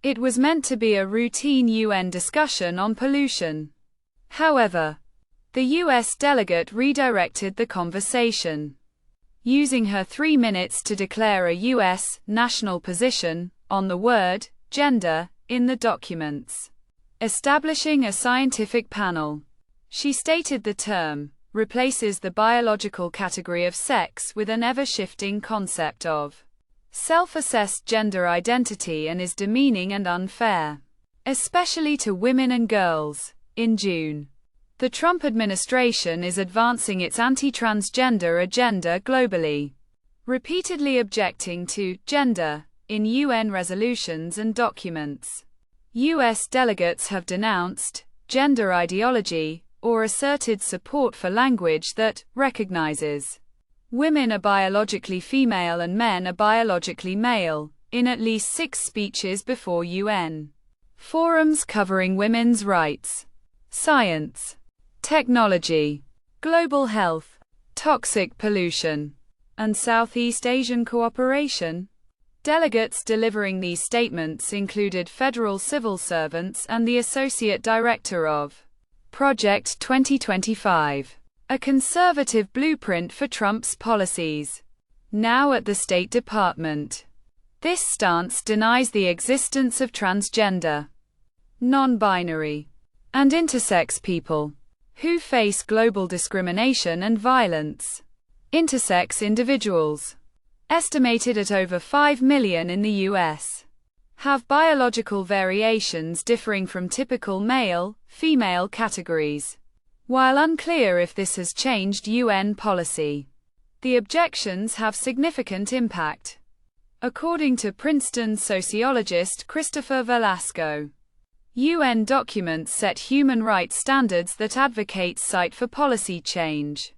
It was meant to be a routine UN discussion on pollution. However, the US delegate redirected the conversation, using her 3 minutes to declare a US national position on the word gender in the documents, establishing a scientific panel. She stated the term replaces the biological category of sex with an ever-shifting concept of self-assessed gender identity and is demeaning and unfair, especially to women and girls. In June, the Trump administration is advancing its anti-transgender agenda globally, repeatedly objecting to gender in UN resolutions and documents. US delegates have denounced gender ideology or asserted support for language that recognizes women are biologically female and men are biologically male, in at least 6 speeches before UN forums covering women's rights, science, technology, global health, toxic pollution, and Southeast Asian cooperation. Delegates delivering these statements included federal civil servants and the Associate Director of Project 2025, a conservative blueprint for Trump's policies, now at the State Department. This stance denies the existence of transgender, non-binary, and intersex people, who face global discrimination and violence. Intersex individuals, estimated at over 5 million in the US, have biological variations differing from typical male-female categories. While unclear if this has changed UN policy, the objections have significant impact. According to Princeton sociologist Christopher Velasco, UN documents set human rights standards that advocates cite for policy change.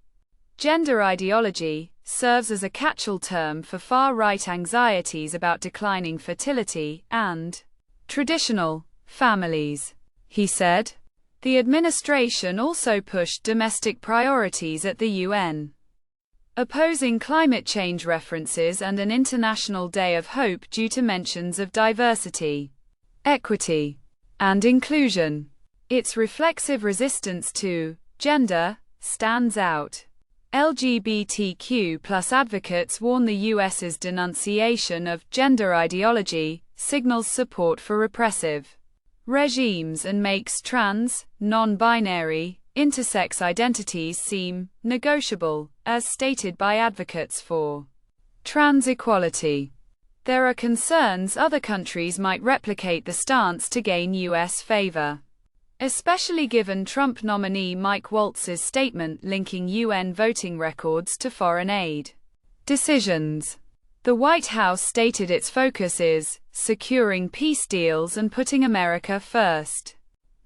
Gender ideology serves as a catch-all term for far-right anxieties about declining fertility and traditional families, he said. The administration also pushed domestic priorities at the UN, opposing climate change references and an International Day of Hope due to mentions of diversity, equity, and inclusion. Its reflexive resistance to gender stands out. LGBTQ+ advocates warn the US's denunciation of gender ideology signals support for repressive regimes and makes trans, non-binary, intersex identities seem negotiable, as stated by advocates for trans equality. There are concerns other countries might replicate the stance to gain US favor, especially given Trump nominee Mike Waltz's statement linking UN voting records to foreign aid decisions. The White House stated its focus is securing peace deals and putting America first,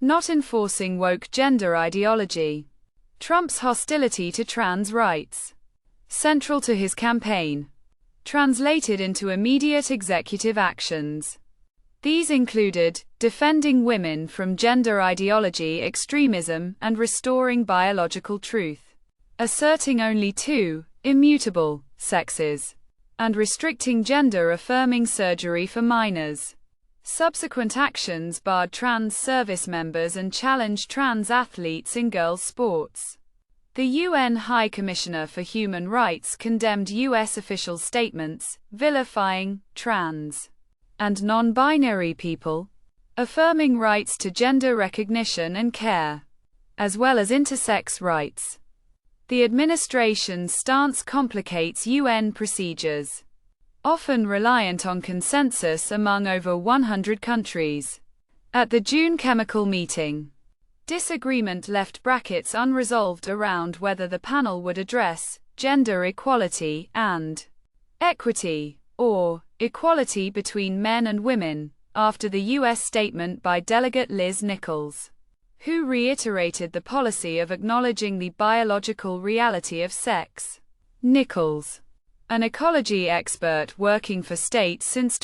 not enforcing woke gender ideology. Trump's hostility to trans rights, central to his campaign, translated into immediate executive actions. These included defending women from gender ideology extremism and restoring biological truth, asserting only 2 immutable sexes, and restricting gender-affirming surgery for minors. Subsequent actions barred trans service members and challenged trans athletes in girls' sports. The UN High Commissioner for Human Rights condemned US official statements vilifying trans and non-binary people, affirming rights to gender recognition and care, as well as intersex rights. The administration's stance complicates UN procedures, often reliant on consensus among over 100 countries. At the June chemical meeting, disagreement left brackets unresolved around whether the panel would address gender equality and equity, or equality between men and women, after the U.S. statement by Delegate Liz Nichols, who reiterated the policy of acknowledging the biological reality of sex. Nichols, an ecology expert working for states since